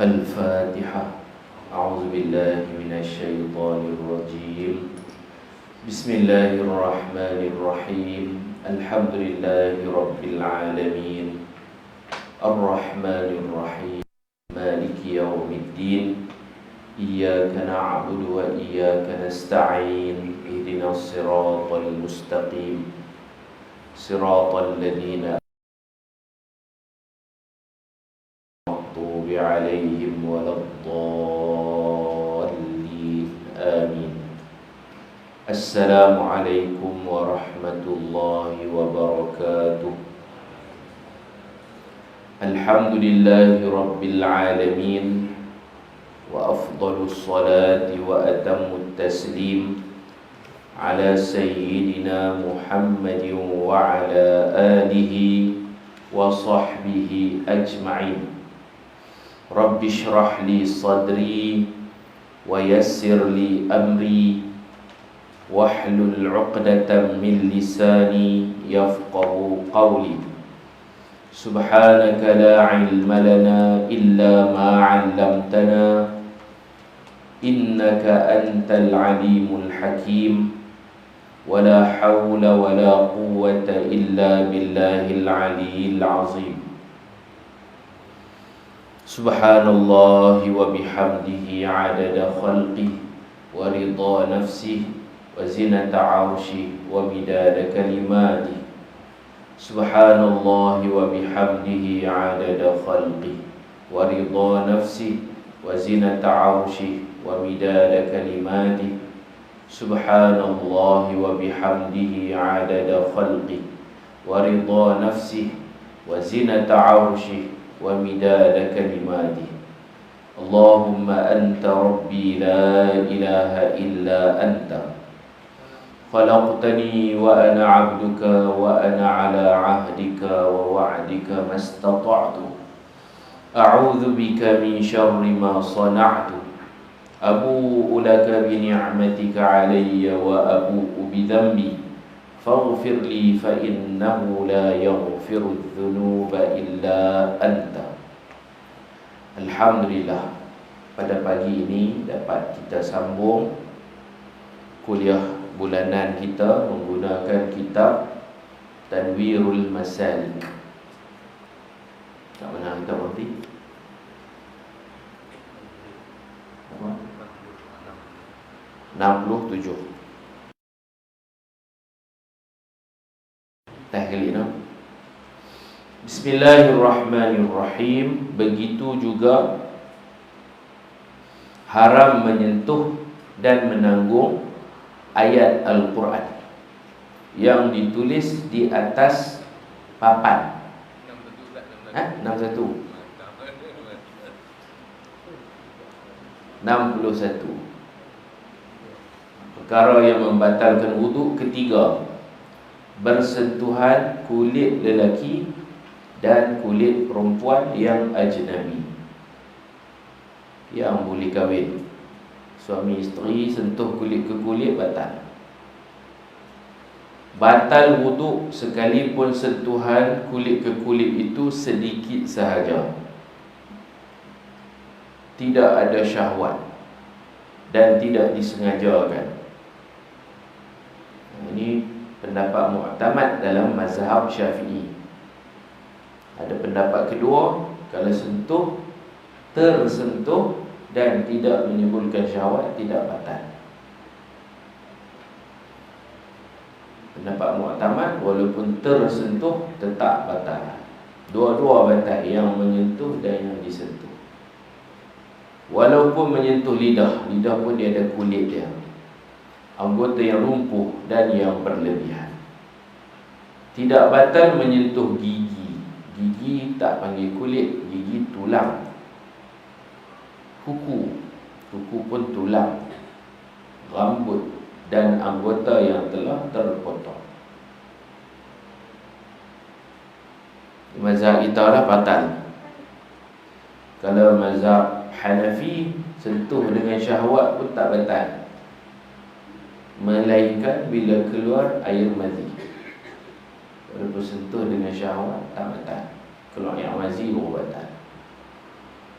الفاتحة. أعوذ بالله من الشيطان الرجيم. بسم الله الرحمن الرحيم. الحمد لله رب العالمين الرحمن الرحيم مالك يوم الدين. إياك نعبد وإياك نستعين. اهدنا الصراط المستقيم صراط الذين المغضوب عليهم ولا الضالين آمين. السلام عليكم ورحمة الله وبركاته. الحمد لله رب العالمين، وأفضل الصلاة وأتم التسليم على سيدنا محمد وعلى آله وصحبه أجمعين. رب اشرح لي صدري ويسر لي أمري واحلل عقدة من لساني يفقه قولي. سبحانك لا علم لنا إلا ما علمتنا إنك أنت العليم الحكيم. ولا حول ولا قوة إلا بالله العلي العظيم. سبحان الله وبحمده عدد خلقه ورضا نفسه وزنة عرشه ومداد كلماته. سبحان الله وبحمده عدد خلقه ورضا نفسه وزنة عرشه ومداد كلماته. سبحان الله وبحمده عدد خلقه ورضا نفسه وزنة عرشه ومداد كلماته. اللهم أنت ربي لا إله إلا أنت، خلقتني وأنا عبدك وأنا على عهدك ووعدك ما استطعت. أعوذ بك من شر ما صنعت. أبوء لك بنعمتك علي وأبوء بذنبي فاغفر لي فإنه لا يغفر الذنوب إلا أنت. Alhamdulillah, pada pagi ini dapat kita sambung kuliah bulanan kita menggunakan kitab Tanwirul Masalik. Kat mana kita berhenti? Apa? 67. Tahqiq no? Bismillahirrahmanirrahim. Begitu juga haram menyentuh dan menanggung ayat Al-Quran yang ditulis di atas papan. 61. Perkara yang membatalkan wuduk ketiga: bersentuhan kulit lelaki dan kulit perempuan yang ajnabi, yang boleh kahwin. Suami isteri sentuh kulit ke kulit batal. Batal wuduk sekalipun sentuhan kulit ke kulit itu sedikit sahaja, tidak ada syahwat dan tidak disengajakan. Ini pendapat mu'tamad dalam mazhab Syafi'i. Ada pendapat kedua, kalau sentuh, tersentuh dan tidak menimbulkan syahwat, tidak batal. Pendapat mu'tamad, walaupun tersentuh tetap batal. Dua-dua batal, yang menyentuh dan yang disentuh. Walaupun menyentuh lidah, lidah pun dia ada kulit dia, anggota yang lumpuh dan yang berlebihan. Tidak batal menyentuh gigi. Gigi tak panggil kulit, gigi tulang. Kuku pun tulang. Rambut dan anggota yang telah terpotong. Mazhab kita lah batal. Kalau mazhab Hanafi, sentuh dengan syahwat pun tak batal, melainkan bila keluar air mazi. Kalau bersentuh dengan syahwat tak batal, keluar air mazi baru batal.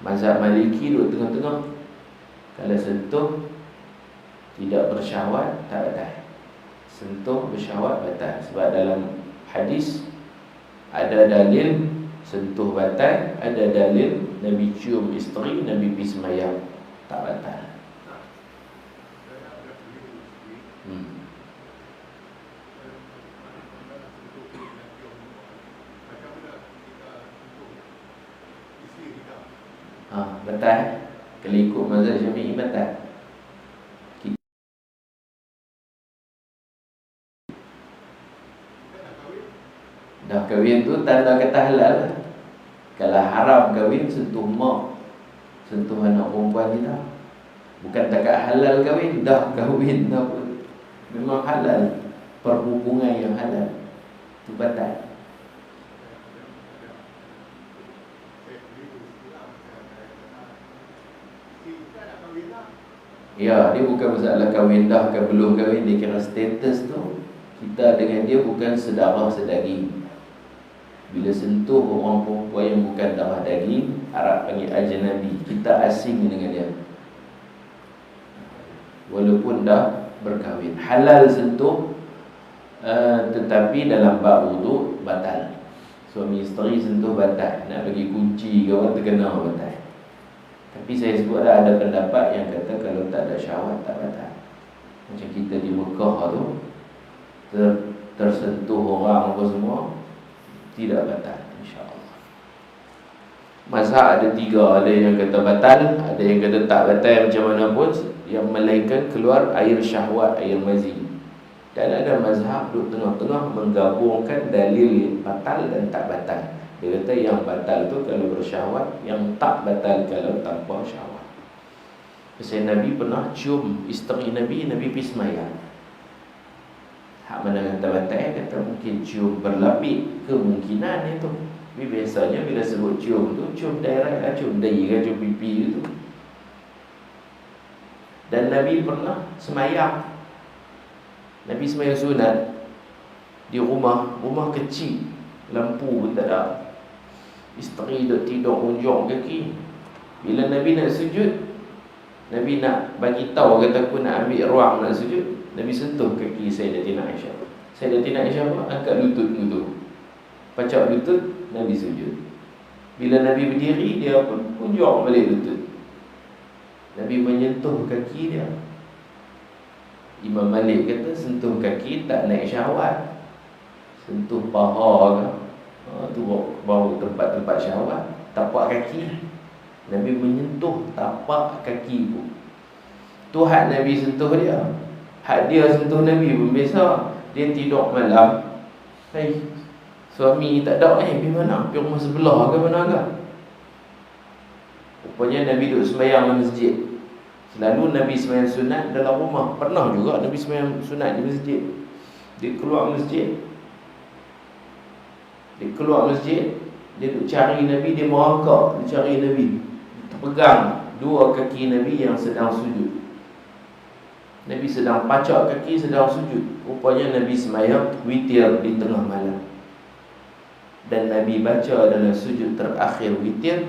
Mazhab Maliki duduk tengah-tengah. Kalau sentuh tidak bersyahwat, tak batal. Sentuh bersyahwat batal. Sebab dalam hadis ada dalil sentuh batal, ada dalil Nabi cium isteri, Nabi pergi semayang, tak batal. Batal. Kalau ikut mazhab Syafi'i batal. Dah kahwin tu tanda kata halal. Kalau haram kahwin, sentuh mak, sentuh anak perempuan kita, bukan takat halal kahwin, dah kahwin dah pun memang halal. Perhubungan yang halal tu batal. Ya, dia bukan masalah kahwin dah ke belum kahwin. Dia kira status tu kita dengan dia bukan sedarah sedaging. Bila sentuh orang perempuan yang bukan darah daging, Arab panggil ajnabi, kita asing dengan dia, walaupun dah berkahwin. Halal sentuh, tetapi dalam bab wuduk batal. Suami isteri sentuh batal. Nak bagi kunci ke orang terkena batal. Tapi saya sebut ada pendapat yang kata kalau tak ada syahwat tak batal. Macam kita di Mekah tu tersentuh orang apa semua, tidak batal, insya-Allah. Mazhab ada 3, ada yang kata batal, ada yang kata tak batal macam mana pun, yang melainkan keluar air syahwat, air mazi. Dan ada mazhab duduk tengah-tengah menggabungkan dalil batal dan tak batal. Dia kata yang batal tu kalau bersyahwat, yang tak batal kalau tanpa syahwat. Pasal Nabi pernah cium isteri Nabi, Nabi pergi semayang. Hak mana kata batal, kata mungkin cium berlapik, kemungkinan itu. Tapi biasanya bila sebut cium tu, cium daerah lah, cium dahi ke, cium pipi gitu. Dan Nabi pernah semayang. Nabi semayang sunat di rumah kecil, lampu pun tak ada. Isteri duduk tidur unjung kaki. Bila Nabi nak sujud, Nabi nak bagi tahu, kata aku nak ambil ruang nak sujud, Nabi sentuh kaki Sayyidatina Aisyah. Sayyidatina Aisyah angkat lutut dulu, pacak lutut, Nabi sujud. Bila Nabi berdiri, dia pun unjung balik lutut. Nabi menyentuh kaki dia. Imam Malik kata sentuh kaki tak naik syahwat. Sentuh paha ke, tu baru tempat-tempat syahwat. Tapak kaki, Nabi menyentuh tapak kaki pun. Tu hak Nabi sentuh dia. Hak dia sentuh Nabi pun biasa. Dia tidur malam, suami tak ada, pergi mana? Pergi rumah sebelah ke mana ke? Rupanya Nabi duduk sembahyang dalam masjid. Selalu Nabi sembahyang sunat dalam rumah. Pernah juga Nabi sembahyang sunat di masjid. Dia keluar masjid, dia duduk cari Nabi, dia merangkak, dia cari Nabi, dia terpegang dua kaki Nabi yang sedang sujud. Nabi sedang pacak kaki, sedang sujud. Rupanya Nabi sembahyang witir di tengah malam. Dan Nabi baca dalam sujud terakhir witir,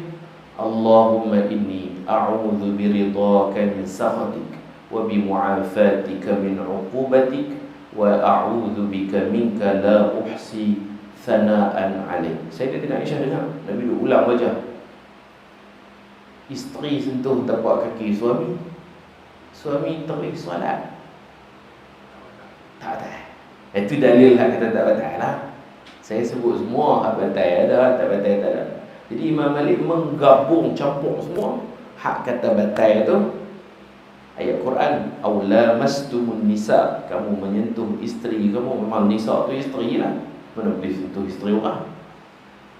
Allahumma inni a'udhu biridhaka min sakhatik wa bimu'afatika min 'uqubatik wa a'udhu bika minka la uhsi thana'an 'alaik. Sayyidatina Aisyah dengar Nabi ulang baca. Isteri sentuh tapak kaki suami, suami terus solat, tak batal. Itu dalil hak kata tak batal lah. Saya sebut semua hak batal ada, tak batal tak ada. Jadi Imam Malik menggabung, campur semua. Hak kata batal tu ayat Quran, aw lamastumun nisa, kamu menyentuh isteri kamu. Memang nisa tu isteri lah, mana boleh sentuh isteri orang.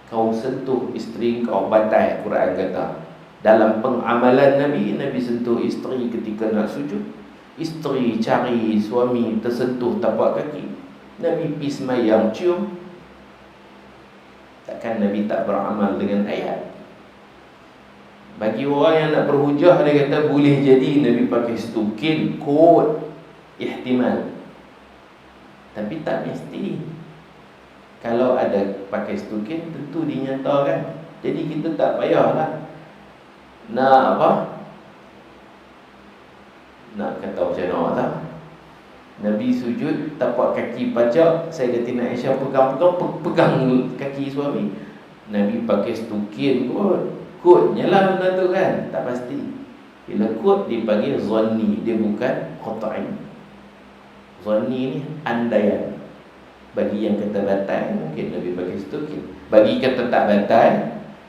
Kau sentuh isteri kau, batal. Quran kata dalam pengamalan Nabi, Nabi sentuh isteri ketika nak sujud. Isteri cari suami tersentuh tapak kaki, Nabi pergi semayang cium. Takkan Nabi tak beramal dengan ayat. Bagi orang yang nak berhujah, dia kata boleh jadi Nabi pakai stukin, kod, ihtimal. Tapi tak mesti. Kalau ada pakai stukin, tentu dinyatakan. Jadi kita tak payahlah Nak apa? Nak kata macam mana tak? Nabi sujud, tapak kaki pacak, Sayyidatina Aisyah pegang kaki suami. Nabi pakai stukin kot. Kotnya lah benda tu kan, tak pasti. Bila kot dipanggil zanni, dia bukan qat'i. Zanni ni andaian. Bagi yang kata batal, mungkin Nabi pakai stukin. Bagi kata tak batal,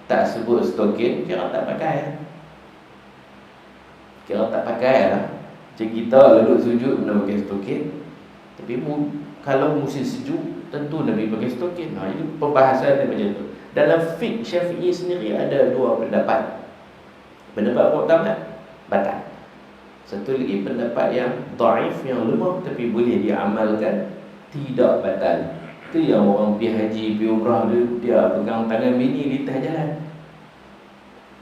tak sebut stukin, kira tak pakai. Kira tak pakai lah. Macam kita duduk sujud benda pakai stokin. Tapi kalau musim sejuk, tentu Nabi pakai stokin. Itu pembahasan dia macam tu. Dalam fiqh Syafi'i sendiri ada dua pendapat. Pendapat pertama, batal. Satu lagi pendapat yang dhaif, yang lemah tapi boleh diamalkan, tidak batal. Itu yang orang pergi haji, pergi umrah, dia pegang tangan bini di atas jalan.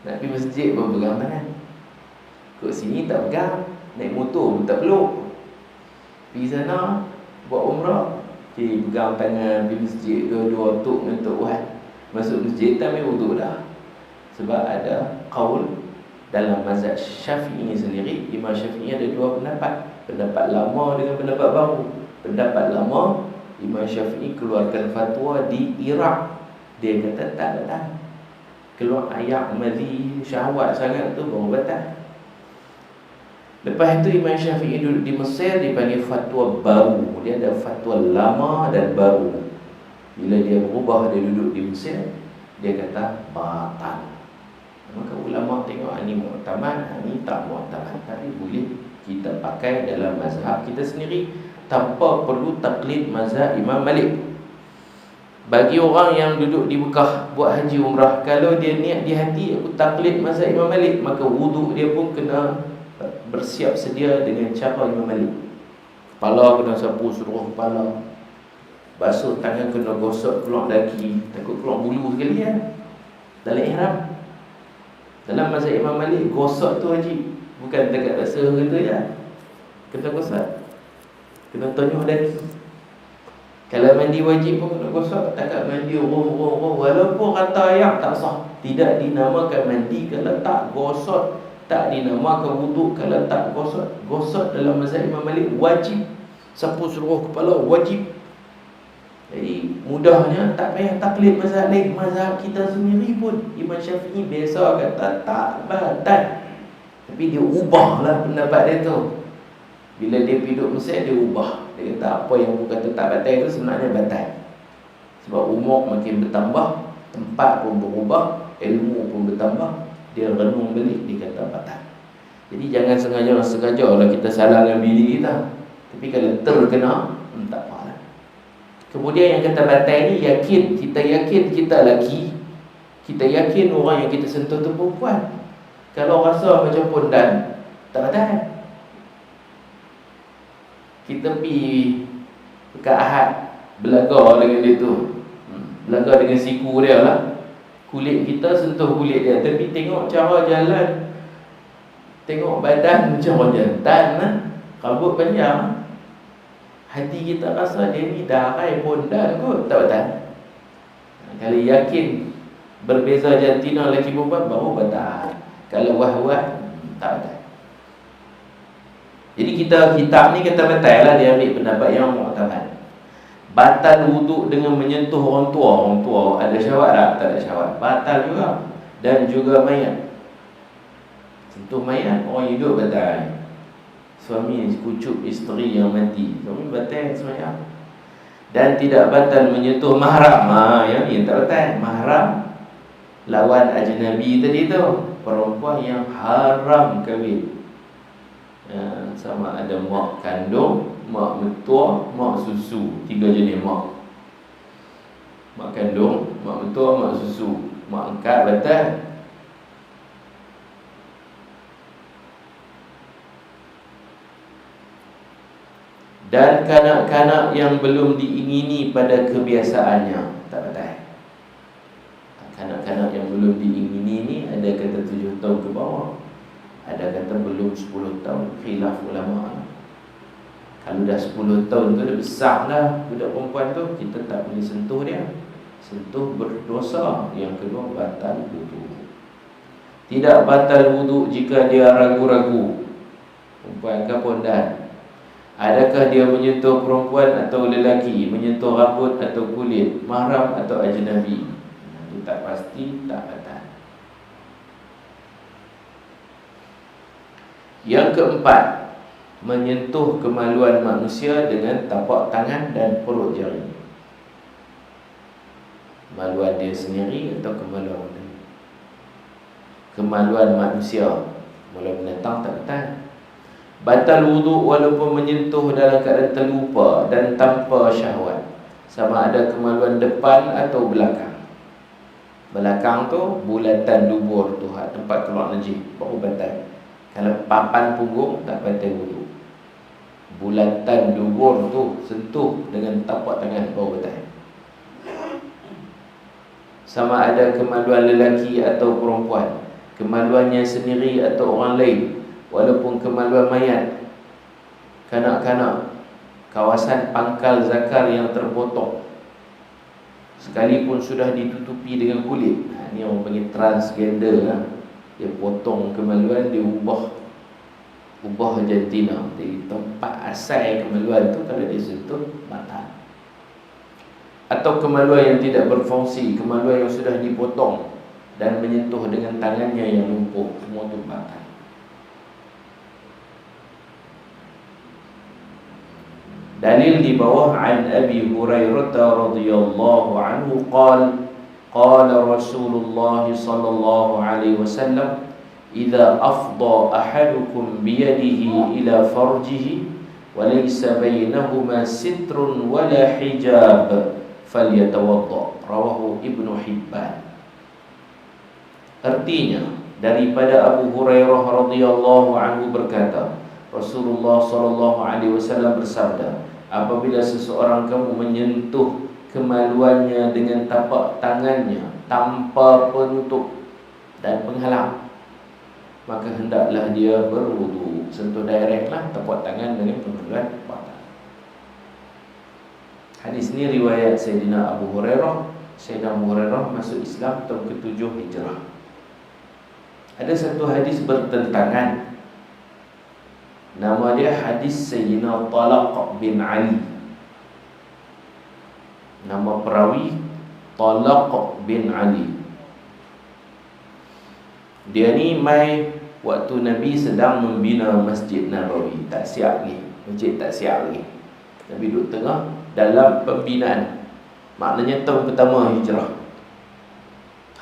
Nak pergi masjid pun pegang tangan. Kat sini tak pegang. Naik motor pun tak peluk. Pergi sana buat umrah, pegang tangan pergi masjid, dua-dua tuk dengan tuk Wan. Masuk masjid tak ambil wuduk dah. Sebab ada qaul dalam mazhab Syafi'i sendiri. Imam Syafi'i ada dua pendapat. Pendapat lama dengan pendapat baru. Pendapat lama, Imam Syafi'i keluarkan fatwa di Iraq. Dia kata tak batal. Keluar ayak madhi syahwat sangat tu baru batal. Lepas itu Imam Syafi'i duduk di Mesir, dipanggil fatwa baru. Dia ada fatwa lama dan baru. Bila dia berubah, dia duduk di Mesir, dia kata batal. Maka ulama tengok ini mu'tamad, ini tak mu'tamad. Tapi boleh kita pakai dalam mazhab kita sendiri tanpa perlu taklid mazhab Imam Malik. Bagi orang yang duduk di Mekah buat haji umrah, kalau dia niat di hati aku taklid mazhab Imam Malik, maka wuduk dia pun kena bersiap sedia dengan cara Imam Malik. Kepala kena sapu seluruh kepala, basuh tangan kena gosok keluar daki, takut keluar bulu sekali ya. Dalam ihram, dalam mazhab Imam Malik, gosok tu wajib. Bukan dekat basuh gitu ya, kena gosok, kena tonyuh daki. Kalau mandi wajib pun kena gosok. Takkan mandi walaupun kata ayat tak sah. Tidak dinamakan mandi kalau tak gosok. Tak dinamakan wuduk kalau tak gosok. Gosok dalam mazhab Imam Malik wajib. Sapu seluruh kepala wajib. Jadi mudahnya tak payah taklid mazhab lain. Mazhab kita sendiri pun Imam Syafi'i biasa kata tak batal, tapi dia ubahlah pendapat dia tu. Bila dia hidup Mesir, dia ubah. Dia kata apa yang aku kata tak batal itu sebenarnya batal. Sebab umur makin bertambah, tempat pun berubah, ilmu pun bertambah, dia renung balik, dia kata batal. Jadi jangan sengaja lah kita salah dengan diri kita. Tapi kalau terkena, tak apa lah. Kemudian yang kata batal ni, yakin kita lelaki, kita yakin orang yang kita sentuh tu perempuan. Kalau rasa macam pondan, tak batal. Kita pergi dekat Ahad, belaga dengan dia tu, belaga dengan siku dia lah. Kulit kita sentuh kulit dia, tapi tengok cara jalan, tengok badan macam orang jantan lah, rambut panjang. Hati kita rasa dia ni darai pondan kot, tak batal. Kalau yakin berbeza jantina lelaki perempuan, baru batal. Kalau wah-wah, tak batal. Jadi kitab ni kata batal lah, dia ambil pendapat yang mu'tamad. Batal wuduk dengan menyentuh orang tua. Orang tua ada syahwat tak? Tak ada syahwat, batal juga. Dan juga mayat. Sentuh mayat, orang hidup batal. Suami kucuk isteri yang mati, suami batal semayang. Dan tidak batal menyentuh mahram. Yang ni tak batal. Mahram lawan ajnabi tadi tu, perempuan yang haram kahwin. Sama ada mak kandung, mak mertua, mak susu. 3 jenis mak. Mak kandung, mak mertua, mak susu. Mak angkat batal. Dan kanak-kanak yang belum diingini pada kebiasaannya, tak batal. Kanak-kanak yang belum diingini ni ada kata 7 tahun ke bawah, ada kata belum 10 tahun, khilaf ulama. Kalau dah 10 tahun tu dah besar dah budak perempuan tu, kita tak boleh sentuh dia. Sentuh berdosa. Yang kedua batal wudu. Tidak batal wuduk jika dia ragu-ragu. Perempuan ke pondan, adakah dia menyentuh perempuan atau lelaki, menyentuh rambut atau kulit, mahram atau ajnabi? Itu tak pasti, tak batal. Yang keempat, menyentuh kemaluan manusia dengan tapak tangan dan perut jari. Kemaluan dia sendiri atau kemaluan orang lain? Kemaluan manusia, kemaluan binatang tak batal. Batal wuduk walaupun menyentuh dalam keadaan terlupa dan tanpa syahwat, sama ada kemaluan depan atau belakang. Belakang tu bulatan dubur tu, tempat keluar najis, baru batal. Kalau papan punggung tak batal wuduk. Bulatan dubur tu sentuh dengan tapak tangan baru batal. Sama ada kemaluan lelaki atau perempuan, kemaluannya sendiri atau orang lain, walaupun kemaluan mayat, kanak-kanak, kawasan pangkal zakar yang terpotong, sekalipun sudah ditutupi dengan kulit. Ini orang panggil transgender lah. Dia potong kemaluan, dia ubah jantina. Jadi tempat asal kemaluan tu kalau dia sentuh, batal. Atau kemaluan yang tidak berfungsi, kemaluan yang sudah dipotong dan menyentuh dengan tangannya yang lumpuh, semua tu batal. Dalil di bawah, an Abi Hurairah radhiyallahu anhu qala Rasulullah sallallahu alaihi wasallam, idza afdha ahadukum biyadihi ila farjihi wa laysa bainahuma sitrun wala hijab falyatawadda, rawahu Ibnu Hibban. Artinya, daripada Abu Hurairah radhiyallahu anhu berkata, Rasulullah sallallahu alaihi wasallam bersabda, apabila seseorang kamu menyentuh kemaluannya dengan tapak tangannya tanpa penutup dan penghalang, maka hendaklah dia berwudu. Sentuh direct lah tapak tangan dengan penghalang batal. Hadis ini riwayat Sayyidina Abu Hurairah. Sayyidina Abu Hurairah masuk Islam tahun ke-7 Hijrah. Ada satu hadis bertentangan, nama dia hadis Sayyidina Talaq bin Ali. Nama perawi Talaq bin Ali. Dia ni mai waktu Nabi sedang membina Masjid Nabawi. Tak siap ni, masjid tak siap lagi. Nabi duduk tengah dalam pembinaan. Maknanya tahun pertama Hijrah.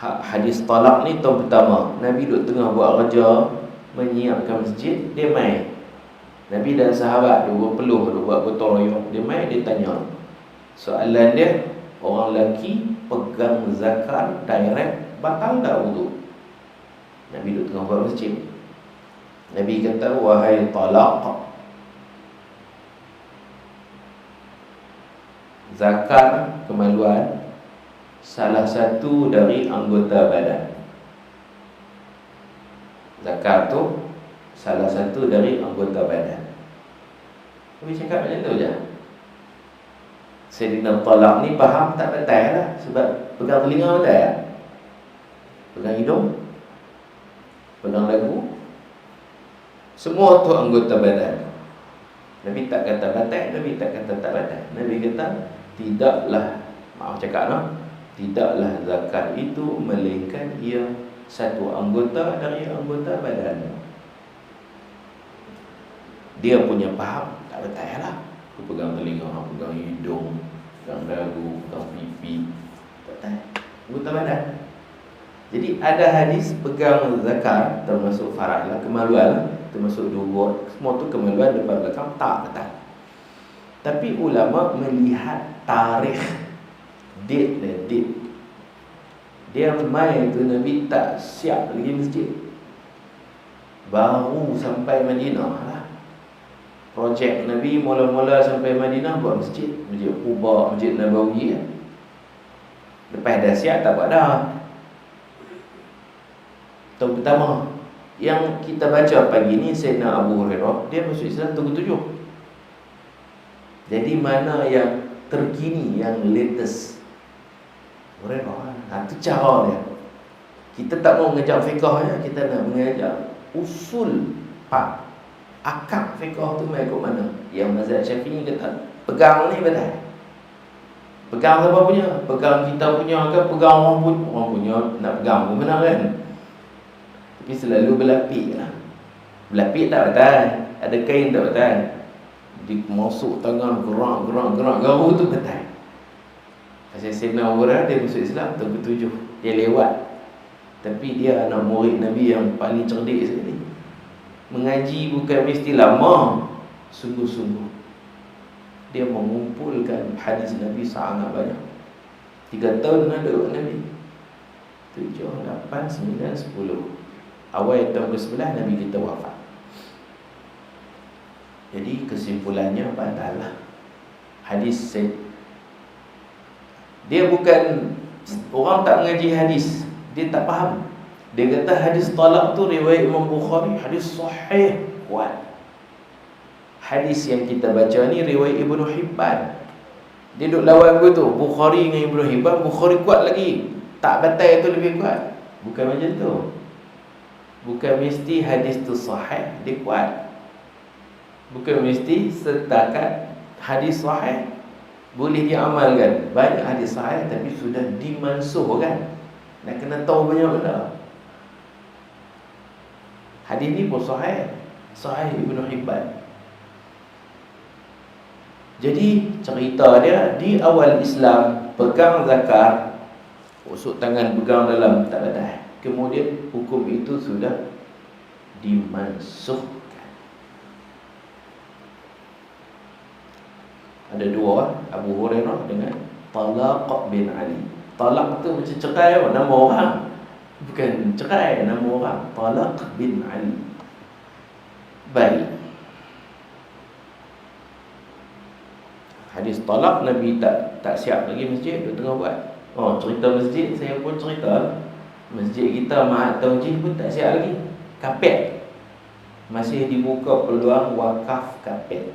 Hadis talak ni tahun pertama. Nabi duduk tengah buat kerja, menyiapkan masjid. Dia mai, Nabi dan sahabat dia berpeluh, dia buat gotong royong. Dia mai, dia tanya. Soalan dia, orang lelaki pegang zakat direct, batal tak wuduk? Nabi duduk tengah buat masjid. Nabi kata, wahai talaq, zakat kemaluan salah satu dari anggota badan. Zakat tu salah satu dari anggota badan. Nabi cakap macam tu je. Sayyidina Talaq ni faham tak batal lah, sebab pegang telinga batal ya? Pegang hidung, pegang dagu, semua tu anggota badan. Nabi tak kata batal, Nabi tak kata tak batal. Nabi kata tidaklah, maaf cakap no, tidaklah zakat itu melainkan ia satu anggota dari anggota badan. Dia punya faham tak betul lah. Aku pegang telinga, pegang hidung, pegang dagu, pegang pipi, betul, anggota badan. Jadi ada hadis pegang zakat termasuk farad lah, kemaluan, termasuk dubur, semua tu kemaluan depan belakang, tak betul. Tapi ulama melihat tarikh, date. Dia mai tu Nabi tak siap lagi masjid, baru sampai Madinah lah. Projek Nabi mula-mula sampai Madinah buat masjid, Masjid Quba, Masjid Nabawi kan. Lepas dah siap tak buat dah. Tahun pertama yang kita baca pagi ni, Sayyidina Abu Hurairah, dia masuk Islam tahun ke-7. Jadi mana yang terkini, yang latest? Hurairah, itu cara dia. Kita tak mau mengajar fiqh ya, kita nak mengajar usul akad fiqh tu mai kat mana. Yang mazhab Syafi'i kata pegang ni betul. Pegang siapa punya? Pegang kita punya ke pegang orang punya nak pegang pun benar kan? Tapi selalu berlapik lah. Berlapik tak betul. Ada kain tak betul. Dimasuk tangan gerak garu tu betul. Pasal Sayyidina Umar dia masuk Islam tahun ke-7. Dia lewat. Tapi dia anak murid Nabi yang paling cerdik sekali. Mengaji bukan mesti lama, sungguh-sungguh. Dia mengumpulkan hadis Nabi sangat banyak. 3 tahun ada Nabi. 7, 8, 9, 10. Awal tahun ke-11 Nabi kita wafat. Jadi kesimpulannya batal lah. Hadis dia bukan orang tak mengaji hadis, dia tak faham. Dia kata hadis talak tu riwayat Imam Bukhari, hadis sahih, kuat. Hadis yang kita baca ni riwayat Ibnu Hibban. Dia duk lawan begitu, Bukhari dengan Ibnu Hibban, Bukhari kuat lagi. Tak batal itu lebih kuat. Bukan macam tu. Bukan mesti hadis tu sahih dia kuat. Bukan mesti setakat hadis sahih boleh diamalkan. Banyak hadis sahih tapi sudah dimansuhkan. Nak kena tahu banyak benda. Hadis ni pun sahih, sahih Ibnu Hibban. Jadi cerita dia di awal Islam pegang zakat, usuk tangan pegang dalam tak betul. Kemudian hukum itu sudah dimansuhkan. Ada dua, Abu Hurairah dengan Talaq bin Ali. Talaq tu macam cerai nama orang. Bukan cerai, nama orang. Talaq bin Ali. Baik. Hadis talaq Nabi tak siap lagi masjid, dia tengah buat. Oh, cerita masjid saya pun cerita. Masjid kita Mahat Taujih pun tak siap lagi. Kapet. Masih dibuka peluang wakaf kapet.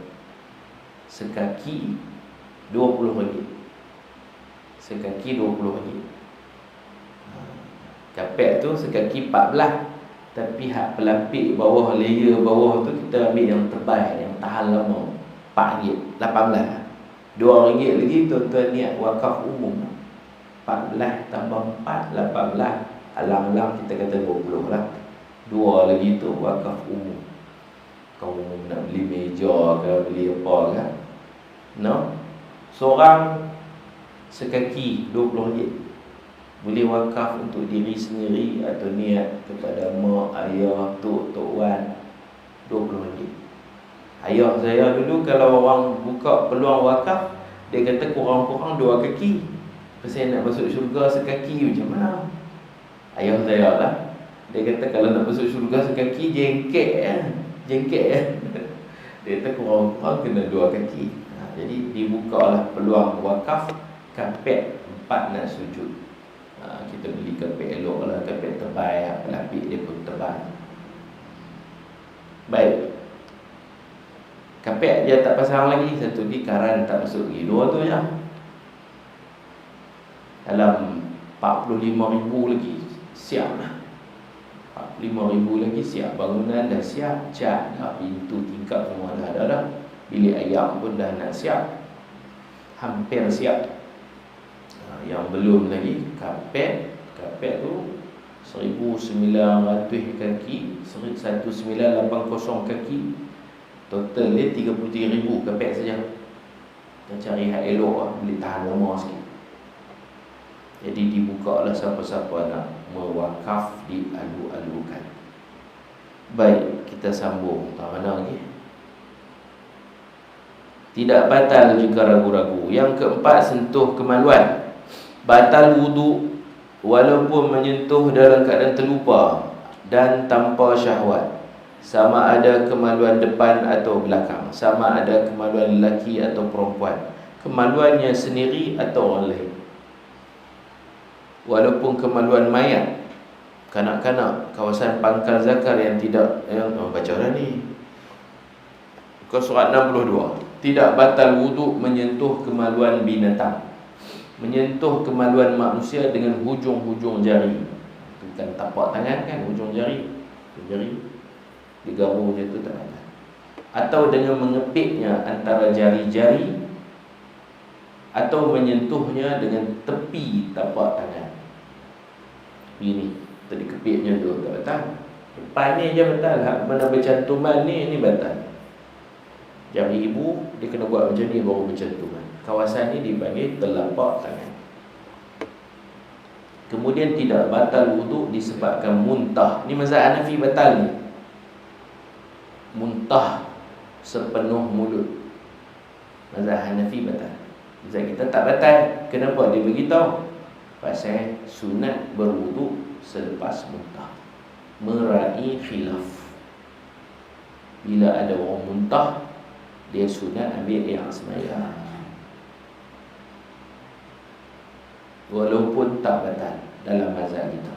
Sekaki RM20. Sekaki RM20. Kapet tu sekaki 14. Tapi hak pelapik bawah, layer bawah tu kita ambil yang tebal, yang tahan lama, RM4, 18. RM2 lagi tuan-tuan niat wakaf umum. 14 tambah 4, 18. Alang-alang kita kata 20 lah. 2 lagi tu wakaf umum. Kau nak beli meja ke, beli apa kan? No? Seorang sekaki RM20. Boleh wakaf untuk diri sendiri atau niat kepada mak, ayah, tok wan. RM20. Ayah saya dulu kalau orang buka peluang wakaf, dia kata kurang-kurang 2 kaki. Pasal nak masuk syurga sekaki macam mana? Ayah saya lah. Dia kata kalau nak masuk syurga sekaki, jengkek ya. Jengkek ya. Dia kata kurang-kurang kena 2 kaki. Jadi dibukalah peluang wakaf. Kapet 4 nak sujud. Kita beli kapet elok lah, kapet tebal, pelapik dia pun tebal. Baik. Kapet dia tak pasang lagi, satu lagi karan tak masuk lagi. 2 tu je. Dalam 45,000 lagi siap lah. 45,000 lagi siap. Bangunan dah siap, cat dah, pintu tingkap semua dah ada dah. Bilik ayam pun dah nak siap. Hampir siap. Yang belum lagi kapet. Kapet tu 1,900 kaki, 1,980 kaki. Total dia 33,000 kapet saja. Kita cari hak elok lah, boleh tahan lama sikit. Jadi dibuka lah siapa-siapa nak mewakaf, dialu-alukan. Baik, kita sambung. Tak mana lagi? Tidak batal jika ragu-ragu. Yang keempat, sentuh kemaluan. Batal wuduk walaupun menyentuh dalam keadaan terlupa dan tanpa syahwat. Sama ada kemaluan depan atau belakang, sama ada kemaluan lelaki atau perempuan, kemaluannya sendiri atau orang lain. Walaupun kemaluan mayat, kanak-kanak, kawasan pangkal zakar yang tidak baca dah ni. Muka surat 62. Tidak batal wuduk menyentuh kemaluan binatang. Menyentuh kemaluan manusia dengan hujung-hujung jari. kan tapak tangan kan, ujung jari digaru macam tu tak batal. Atau dengan mengepitnya antara jari-jari, atau menyentuhnya dengan tepi tapak tangan. Ini tadi kepitnya tu tak batal. Depan ni je batal. Mana bercantuman ni batal. Jari ibu dia kena buat macam ni baru bercantuman. Kawasan ni dipanggil telapak tangan. Kemudian tidak batal wuduk disebabkan muntah. Ni mazhab Hanafi batal ni. Muntah sepenuh mulut. Mazhab Hanafi batal. Mazhab kita tak batal. Kenapa dia beritahu? Pasal sunat berwuduk selepas muntah. Merai khilaf. Bila ada orang muntah, dia sunat ambil yang sembahyang. Walaupun tak batal dalam mazhab kita.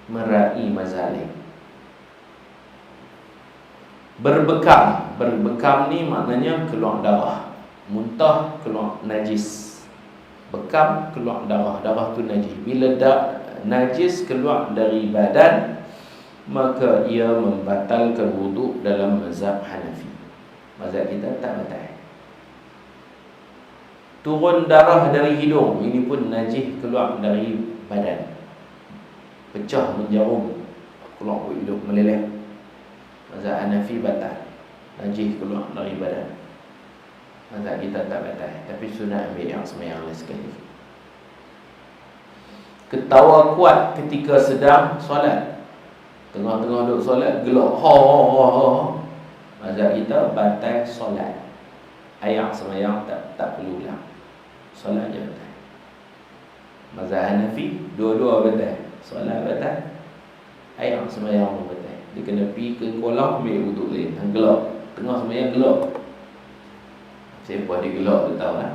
Merai mazhab lain. Berbekam ni maknanya keluar darah. Muntah keluar najis. Bekam keluar darah. Darah tu najis. Bila najis keluar dari badan, maka ia membatalkan wuduk dalam mazhab Hanafi. Mazhab kita tak batal. Turun darah dari hidung, ini pun najis keluar dari badan. Pecah menjarum, keluar dari hidung, meleleh. Mazhab Hanafi batal. Najis keluar dari badan. Mazhab kita tak batal. Tapi sunat ambil yang sembahyang sekali. Ketawa kuat ketika sedang solat. Tengah-tengah duduk solat, gelak ha. Mazhab kita batal solat. Ayat sembahyang tak perlu ulang. Solat je batal. Mazhab Hanafi dua-dua batal. Solat batal, ayat sembahyang pun batal. Dia kena pergi ke kolam ambil wuduk lain. Gelak, tengah sembahyang gelak. Siapa dia gelak tu tahu lah.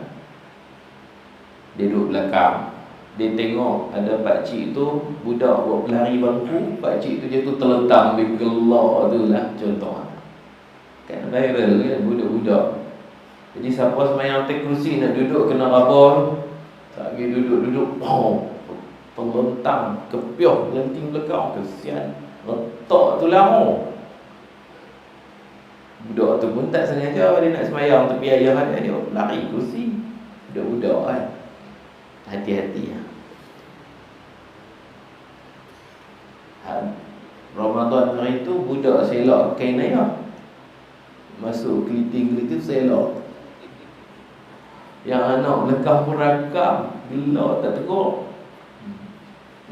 Dia duduk belakang, dia tengok ada pakcik tu budak buat pelari bangku. Pakcik tu dia tu terlentang, dia gelak tu lah. Contoh kan viral kan, budak-budak. Jadi siapa sembahyang atas kerusi nak duduk kena raba. Tak pergi duduk terlentang, kepiuh lenting belakang. Kesian, retak tu lama. Budak tu pun tak sengaja dia nak sembahyang, tapi ayah dia lari kerusi. Budak-budak kan. Hati-hati ya. Ramadan hari tu budak selak kain ayah. Masuk keliting-keliting selak. Yang anak belakang pun rakam, gelak tak tegur.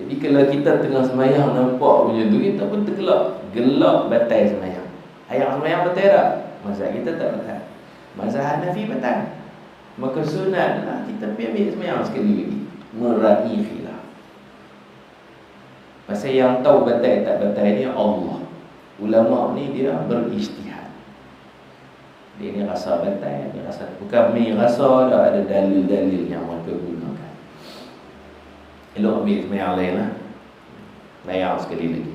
Jadi kalau kita tengah sembahyang nampak macam tu, kita pun tergelak. Gelak batal sembahyang. Ayat sembahyang batal tak? Mazhab kita tak batal. Mazhab Hanafi batal. Maka sunatlah kita pergi ambil sembahyang sekali lagi. Merai khilaf. Pasal yang tahu batal tak batal ni Allah. Ulama ni dia berijtihad. Dia ni rasa batal, dia rasa bukan main rasa, dah ada dalil-dalil yang mereka gunakan. Elok ambil sembahyang lain lah. Bayar sekali lagi.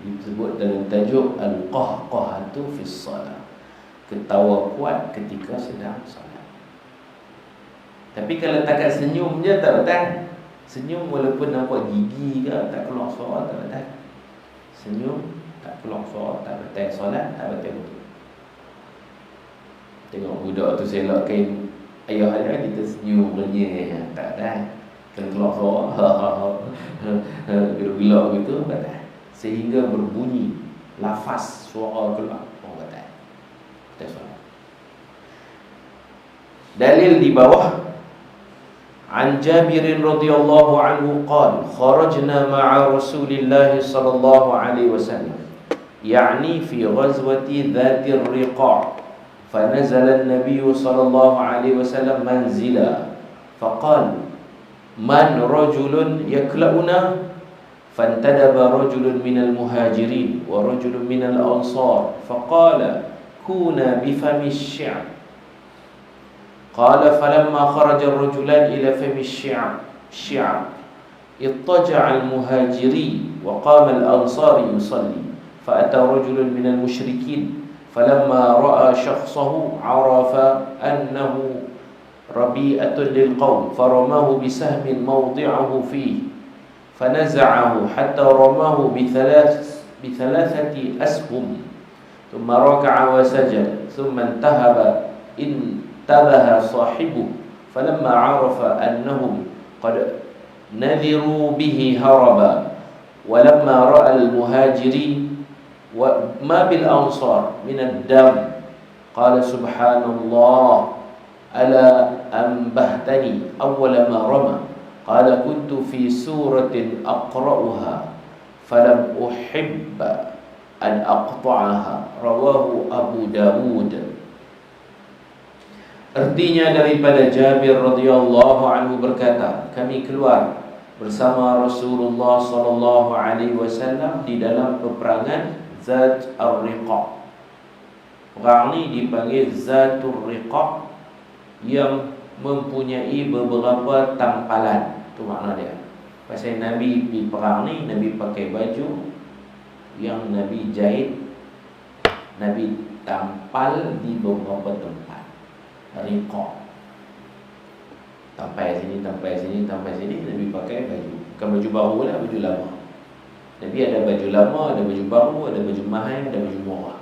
Disebut dalam tajuk Al-Qahqahatu fi Shalah. Ketawa kuat ketika sedang solat. Tapi kalau takat senyum je tak batal. Senyum walaupun nampak gigi ke, tak keluar suara tak batal. Senyum tak keluar suara tak batal solat, tak batal wuduk. Tengok budak tu selak kain ayah dia, kita senyum renyah, tak ada. Kena keluar suara gelak gitu batal. Sehingga berbunyi lafaz suara keluar, batal. Batal solat. Dalil di bawah. An Jabir radhiyallahu anhu qala kharajna ma'a Rasulillah sallallahu alaihi wasallam يعني في غزوة ذات الرقاع فنزل النبي صلى الله عليه وسلم منزلا فقال من رجل يكلأنا فانتدب رجل من المهاجرين ورجل من الأنصار فقال كونا بفم الشعب قال فلما خرج الرجلان إلى فم الشعب اضطجع المهاجري وقام الأنصار يصلي فأتى رجل من المشركين فلما رأى شخصه عرف أنه rabi'atun lilqawm faramahu bisahmin mawdi'ahu fihi fanaza'ahu hatta ramahu bithalathati ashum thumma raka'a wa sajada thumma intabaha sahibuhu falamma 'arafa annahum qad nadhiru bihi haraba walamma ra'a al-muhajirin wa ma bil ansar min ad-dam qala subhanallah ala anbahtani awwala ma rama qala kuntu fi suratin aqra'uha falam uhibba an aqta'aha rawahu Abu Dawud. Artinya daripada Jabir radhiyallahu anhu berkata, kami keluar bersama Rasulullah sallallahu alaihi wasallam di dalam peperangan Zat Ar-Riqa. Perang ni dipanggil Zatul Riqa, yang mempunyai beberapa tampalan. Itu makna dia. Pasal Nabi di perang ni, Nabi pakai baju yang Nabi jahit, Nabi tampal di beberapa tempat. Riqa, tampai sini, tampai sini, tampai sini. Nabi pakai baju, bukan baju baru lah, baju lama. Nabi ada baju lama, ada baju baru, ada baju mahal, ada baju murah.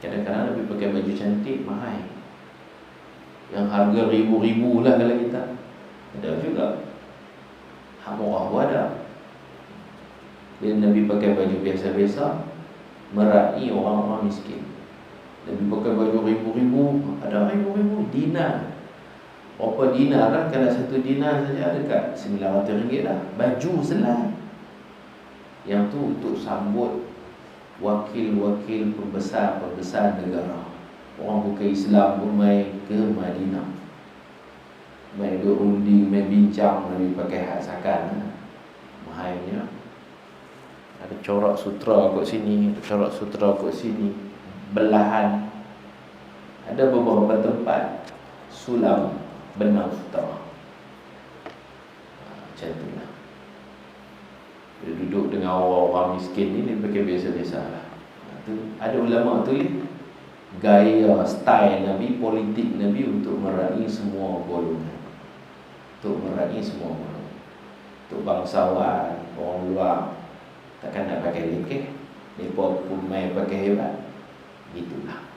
Kadang-kadang Nabi pakai baju cantik, mahal, yang harga ribu-ribu lah kalau kita. Ada juga hak murah pun ada. Bila Nabi pakai baju biasa-biasa, meraih orang-orang miskin. Nabi pakai baju ribu-ribu, ada ribu-ribu dinar. Berapa dinar kan? Kalau satu dinar saja dekat RM900 dah. Baju selai. Yang tu untuk sambut wakil-wakil pembesar-pembesar negara. Orang bukan Islam pun mai ke Madinah, mai duduk undi, mai bincang. Nabi pakai hak sakan, mahainya. Ada corak sutra kat sini, ada corak sutra kat sini, belahan. Ada beberapa tempat sulam benang sutra. Macam tu lah. Dia duduk dengan orang-orang miskin ni, dia pakai biasa-biasa lah. Ada ulama tulis gaya, style Nabi, politik Nabi untuk meraih semua golongan. Untuk meraih semua golongan. Untuk bangsawan, orang luar, takkan nak pakai lekeh. Mereka pun main pakai hebat. Itulah.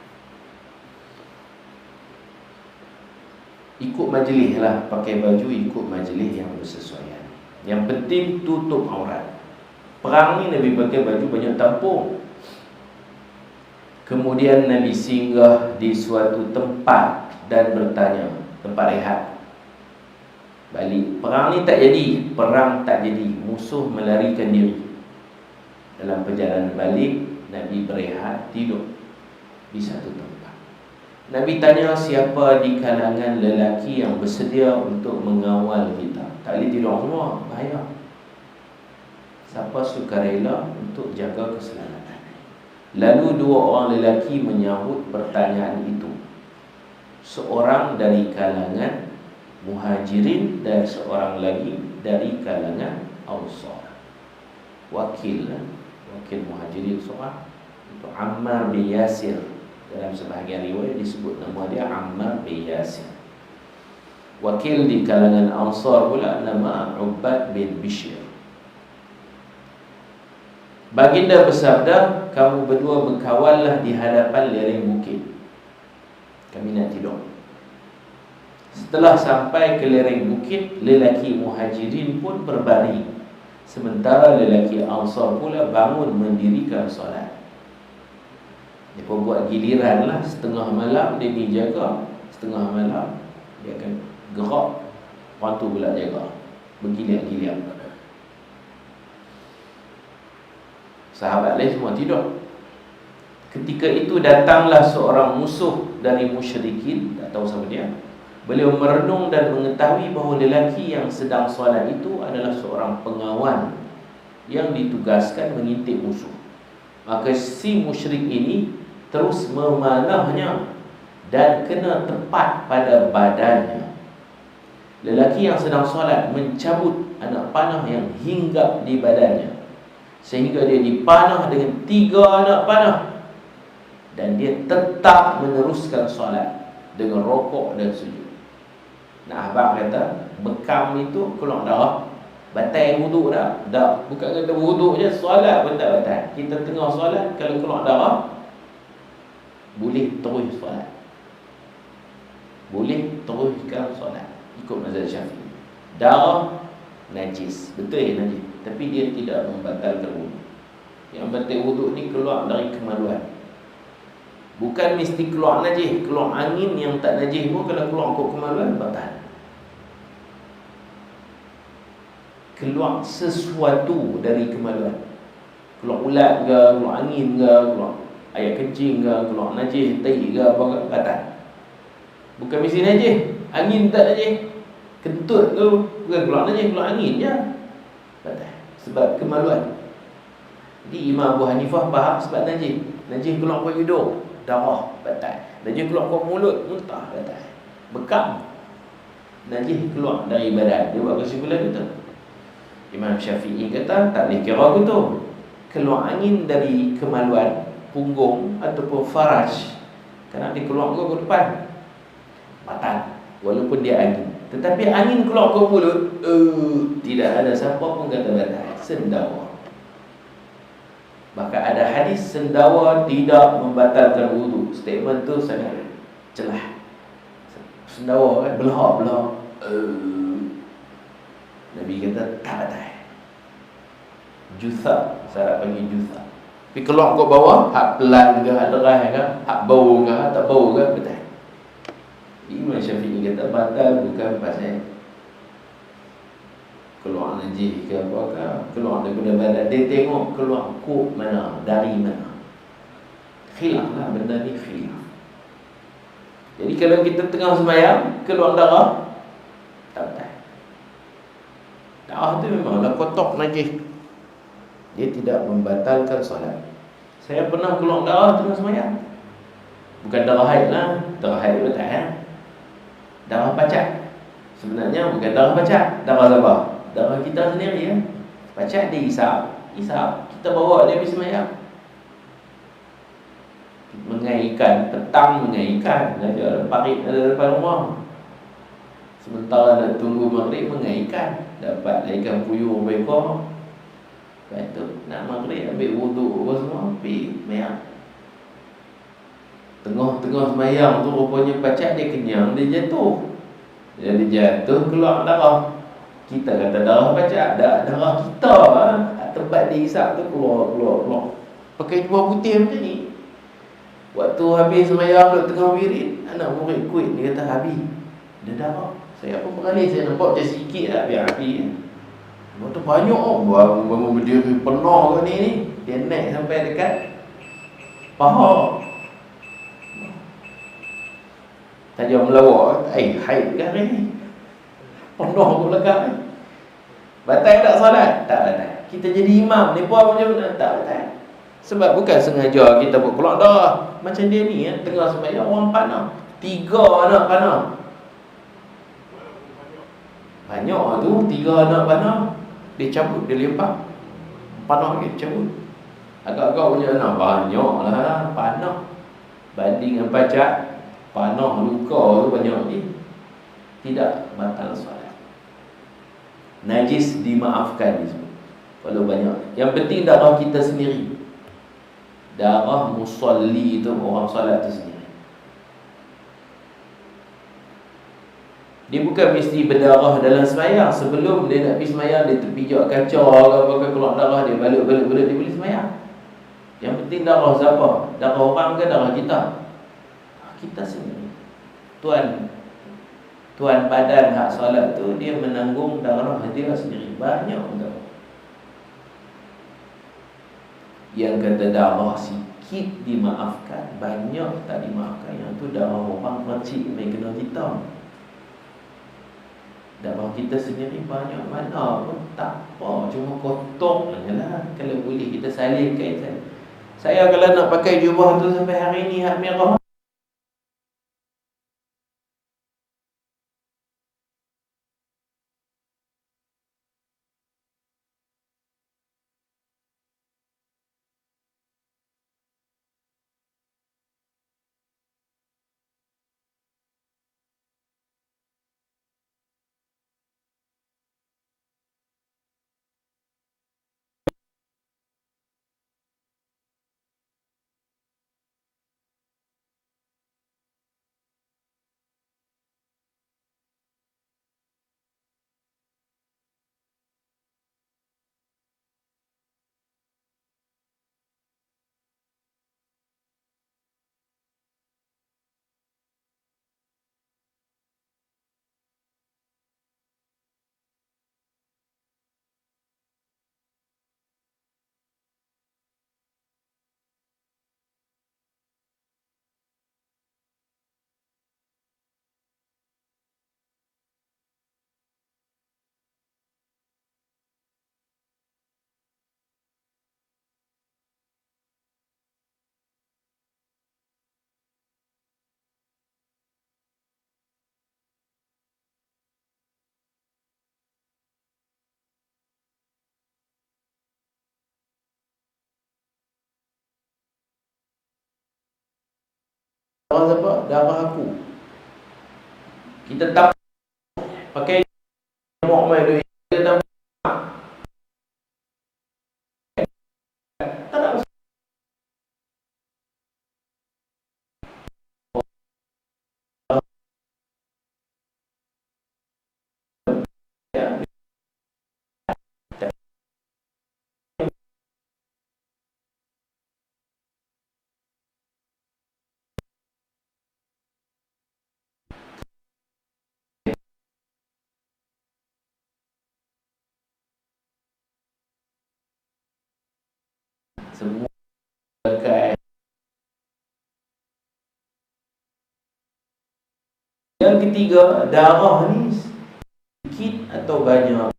Ikut majlis lah, pakai baju ikut majlis yang bersesuaian. Yang penting tutup aurat. Perang ni Nabi pakai baju banyak tampung. Kemudian Nabi singgah di suatu tempat dan bertanya, tempat rehat. Balik. Perang ni tak jadi. Perang tak jadi. Musuh melarikan diri. Dalam perjalanan balik, Nabi berehat, tidur di satu tempat. Nabi tanya siapa di kalangan lelaki yang bersedia untuk mengawal kita. Tak boleh tidur semua, bahaya. Siapa sukarela untuk jaga keselamatan. Lalu dua orang lelaki menyahut pertanyaan itu. Seorang dari kalangan Muhajirin dan seorang lagi dari kalangan Ansar. Wakil Muhajirin seorang itu Ammar bin Yasir. Dalam sebahagian riwayat disebut nama dia Ammar bin Yasir. Wakil di kalangan Ansar pula nama Ubad bin Bishr. Baginda bersabda, kamu berdua berkawallah di hadapan lereng bukit. Kami nak tidur. Setelah sampai ke lereng bukit, lelaki Muhajirin pun berbaring, sementara lelaki Ansar pula bangun mendirikan solat. Dia pun buat giliran lah. Setengah malam dia ni jaga, setengah malam dia akan gerak, orang tu pula jaga, bergilir-gilir. Sahabat lain semua tidur. Ketika itu datanglah seorang musuh dari musyrikin, tak tahu siapa dia. Beliau merenung dan mengetahui bahawa lelaki yang sedang solat itu adalah seorang pengawan yang ditugaskan mengintip musuh. Maka si musyrik ini terus memanahnya dan kena tepat pada badannya. Lelaki yang sedang solat mencabut anak panah yang hinggap di badannya, sehingga dia dipanah dengan 3 anak panah, dan dia tetap meneruskan solat dengan rokok dan sujud. Nah, abang kata bekam itu keluar darah, batal wuduk dah. Tak, bukan kata wuduk je, solat pun tak batal. Kita tengah solat, kalau keluar darah, boleh terus solat. Boleh teruskan solat. Ikut mazhab Syafi'i. Darah najis, betul ya najis, tapi dia tidak membatalkan wuduk. Yang batal wuduk ni keluar dari kemaluan. Bukan mesti keluar najis, keluar angin yang tak najis pun kalau keluar kok kemaluan batal. Keluar sesuatu dari kemaluan, keluar ulat ke, keluar angin ke, keluar air kencing ke, keluar najis, tai ke, apa ke, batal. Bukan mesti najis, angin tak najis, kentut tu bukan keluar najis, keluar angin je, batal. Sebab kemaluan. Jadi Imam Abu Hanifah faham sebab najis. Najis keluar dari hidung, darah, batal. Najis keluar dari mulut, muntah, batal. Bekam, najis keluar dari badan. Dia buat kesimpulan itu. Imam Syafi'i kata tak boleh kira begitu. Keluar angin dari kemaluan, punggung ataupun faraj, kerana dia keluar ke depan, batal, walaupun dia angin. Tetapi angin keluar ke mulut, tidak ada siapa pun kata batal. Sendawa. Maka ada hadis sendawa tidak membatalkan wudu. Statement tu sangat celah. Sendawa kan belahak-belahak, Nabi kata tak batal. Jutha, saya panggil jutha. Tapi keluar ke bawah, hak pelan ke, hak deras ke, hak bau ke, hak tak bau ke, betul. Imam Syafi'i kata batal bukan pasal keluar najis ke apa ke, keluar daripada badan. Dia tengok keluar kok mana, dari mana. Khilaf lah, benda ni khilaf. Jadi kalau kita tengah sembahyang, keluar darah, tak betul. Darah tu memanglah kotor najis, dia tidak membatalkan solat. Saya pernah keluar darah tengah sembahyang. Bukan darah haid lah, darah haid betul ya. Darah pacak. Sebenarnya bukan darah pacak, darah apa? Darah kita sendiri ya. Pacak dihisap, kita bawa dia pergi sembahyang. Mengaikan, petang mengaikan, ada parit ada depan rumah. Sementara nak tunggu maghrib mengaikan, dapat ikan puyuh berekor. Lepas tu nak maghrib ambil wuduk apa semua, pergi sembahyang. Tengah-tengah sembahyang tu rupanya pacak dia kenyang, dia jatuh. Jadi jatuh keluar darah. Kita kata darah pacak, darah kita tempat dihisap tu keluar. Pakai jubah putih macam ni. Waktu habis sembahyang duduk tengah wirid, anak murid kuit dia kata habis, ada darah. Saya apa kali saya nampak macam sikit lah, biar habis. Waktu banyak bangun berdiri penuh kat ni. Dia naik sampai dekat paha. Tajam melawak, haid ke hari ni? Penuh ke belakang. Batal tak solat? Tak batal. Kita jadi imam ni buat macam mana? Tak batal. Sebab bukan sengaja kita buat keluar darah. Macam dia ni tengah sembahyang orang panah, 3 anak panah. Banyak tu 3 anak panah. Dia cabut, dia lempar panah lagi, cabut. Agak-agak punya anak banyak lah panah. Banding dengan pacak, panah luka tu banyak lagi. Tidak batal solat. Najis dimaafkan kalau banyak. Yang penting darah kita sendiri. Darah musalli itu orang solat tu sendiri. Dia bukan mesti berdarah dalam sembahyang. Sebelum dia nak pergi sembahyang, dia terpijak kaca ke apa ke, keluar darah, dia balik dia boleh sembahyang. Yang penting darah siapa? Darah orang ke darah kita? Kita sendiri. Tuan badan hak solat tu, dia menanggung darah dia sendiri. Banyak darah. Yang kata darah sikit dimaafkan, banyak tak dimaafkan. Yang tu darah orang kecil main kena kita. Darah kita sendiri banyak mana pun tak apa, cuma kotor je lah. Kalau boleh kita salinkan. Saya kalau nak pakai jubah tu sampai hari ni hak merah, Darah siapa? Darah aku. Kita tak pakai mau main duit. Kita tak nak ya. Semua pakai. Yang ketiga, darah ni sedikit atau banyak.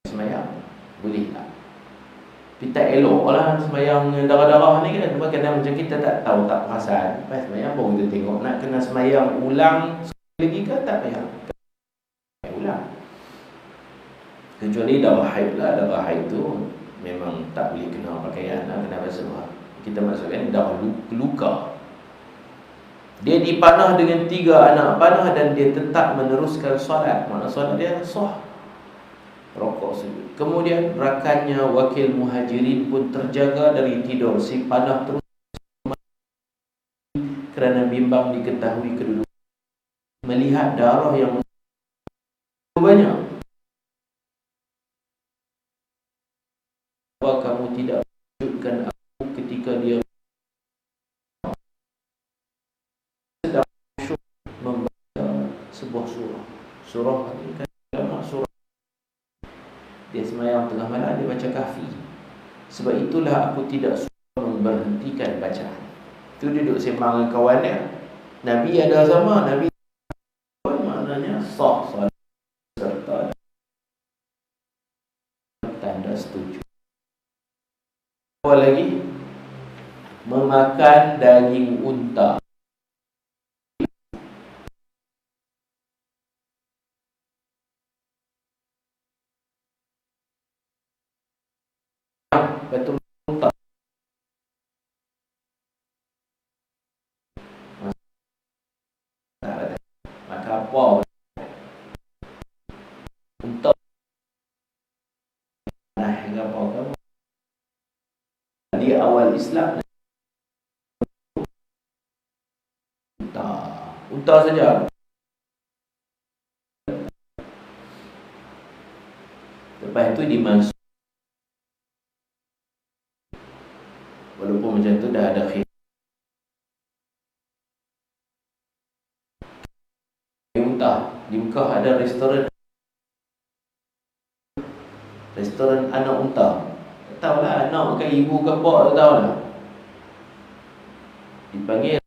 Semayang boleh tak? Kita tak elok lah semayang darah-darah ni kan. Kadang-kadang macam kita tak tahu, tak perasan. Lepas semayang baru kita tengok. Nak kena semayang ulang sekali lagi ke tak payah? Ulang. Kecuali darah haid lah. Darah haid tu memang tak boleh kena pakaian lah, kena basuh. Kita maksudkan darah luka. Dia dipanah dengan 3 anak panah dan dia tetap meneruskan solat. Makna solat dia sah. Rokok sujud. Kemudian rakannya wakil muhajirin pun terjaga dari tidur. Si panah terus kerana bimbang diketahui kedudukan. Melihat darah yang banyak. Apa kamu tidak wujudkan aku ketika dia sedang membaca sebuah surah. Surah ini kan surah. Dia semayang tengah malam, dia baca kahfi. Sebab itulah aku tidak suka memberhentikan bacaan. Itu duduk sembang dengan kawan dia. Nabi ada sama. Nabi maknanya sah solat serta tanda setuju. Apa lagi? Memakan daging unta. Betul unta. Maka apa? Unta. Nah, hingga apa kamu? Di awal Islam unta. Unta saja. Lepas itu dimasuk. Walaupun macam tu dah ada khilaf. Unta. Di Mekah ada restoran anak unta. Tak tahulah anak ke ibu ke apa, tak tahulah. Dipanggil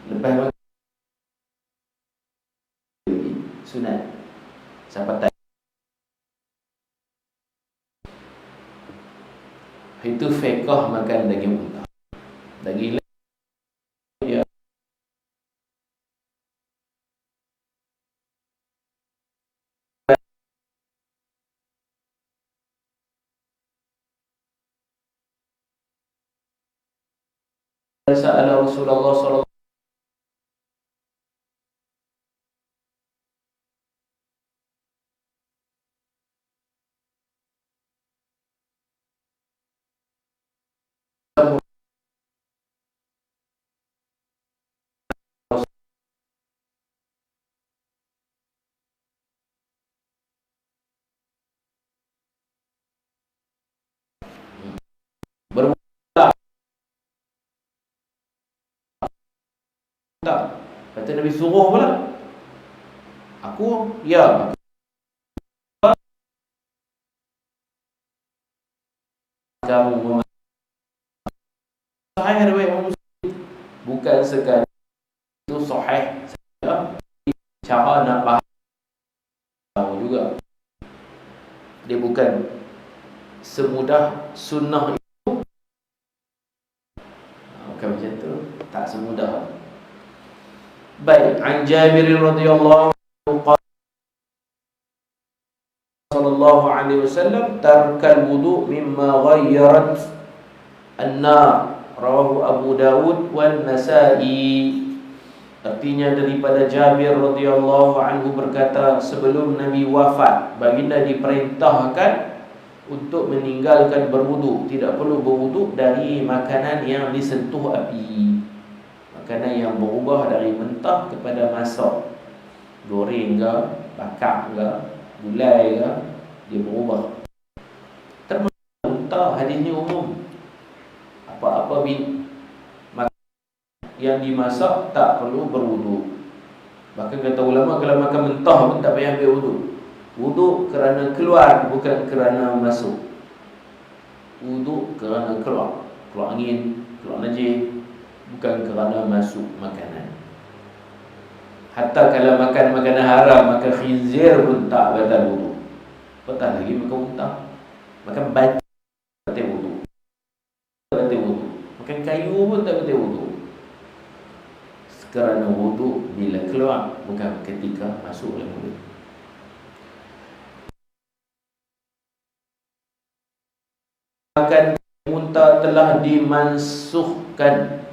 lepas sunat sapatan. Itu fiqh makan daging unta. Daging dia sa'ala Rasulullah sallallahu berwudu tak? Kata Nabi suruh pula. Aku, ya. Kamu sahih riwayat Imam Muslim. Bukan sekadar itu sahih saja, cara nak faham juga. Dia bukan semudah sunnah itu. Bukan macam tu, tak semudah. Baik, an Jabir radhiyallahu anhu sallallahu alaihi wasallam tarkal wudu mimma ghayyarat an-nar, rawahu Abu Dawud wan Nasa'i. Artinya daripada Jabir radhiyallahu anhu berkata, sebelum Nabi wafat, baginda diperintahkan untuk meninggalkan berwudu, tidak perlu berwudu dari makanan yang disentuh api. Makanan yang berubah dari mentah kepada masak, goreng ke, bakar ke, gulai ke, dia berubah. Termasuk mentah, hadis ni umum. Apa-apa yang dimasak tak perlu berwudu. Bahkan kata ulama, kalau makan mentah pun tak payah ambil wudu. Wudu kerana keluar, bukan kerana masuk. Wudu kerana keluar, keluar angin, keluar najis, bukan kerana masuk makanan. Hatta kalau makan makanan haram, makan khinzir pun tak batal wudu. Batal lagi makan mentah. Makan baju batal wudu. Batal wudu. Makan kayu pun tak batal wudu. Kerana wudu bila keluar, bukan ketika masuk dalam mulut. Makan muntah telah dimansuhkan.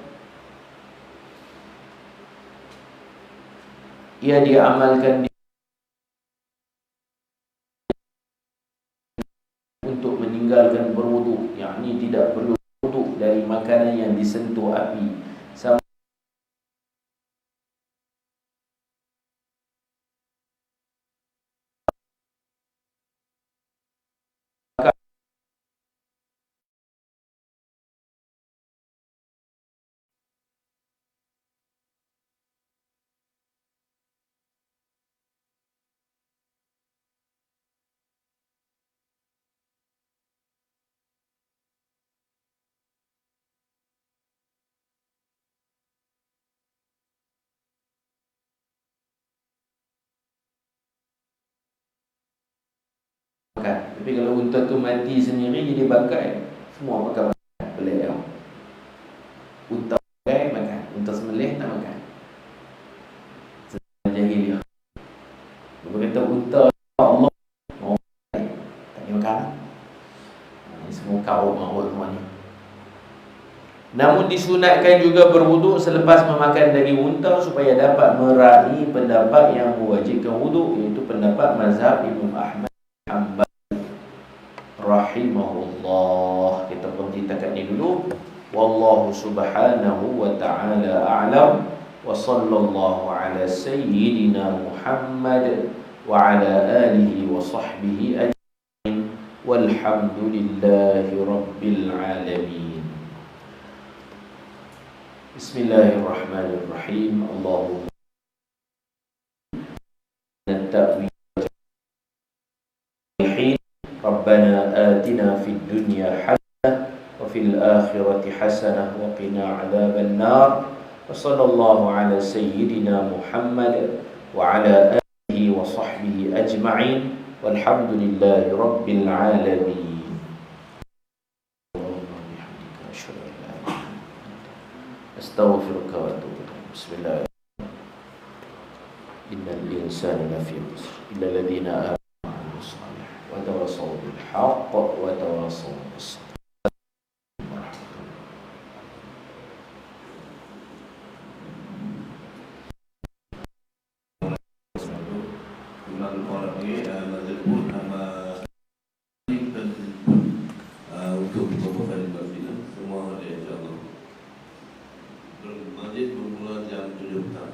Ia diamalkan untuk meninggalkan berwudu, yakni tidak perlu wudu dari makanan yang disentuh api. Sama makan. Tapi kalau unta tu mati sendiri jadi bangkai, semua makan pelik ya. Unta bangkai makan, unta sembelih tak makan. Sebenarnya jahiliah. Dia kata unta Allah mau tak makan. Ini semua kaum maut semua ni. Namun disunatkan juga berwudu selepas memakan daging unta supaya dapat meraih pendapat yang mewajibkan wudu, iaitu pendapat mazhab Imam Ahmad Hanbal rahimahullah. Kita berhenti takat ni dulu. Wallahu subhanahu wa ta'ala a'lam. Wa sallallahu ala sayyidina Muhammad wa ala alihi wa sahbihi ajma'in. Walhamdulillahi rabbil alamin. Bismillahirrahmanirrahim. Allahumma ta'wi Rabbana atina fid dunya hasanah wa fil akhirati hasanah wa qina adzaban nar. Wa sallallahu ala sayyidina Muhammad wa ala alihi wa sahbihi ajma'in. Walhamdulillahi rabbil alamin. Astaghfiruka wa atubu ilaik. Bismillah. Innal insana lafi khusr illa alladhina amanu wa tawassaw bil haqq wa tawassaw bis sabr. untuk beberapa kali semua ada tujuh tak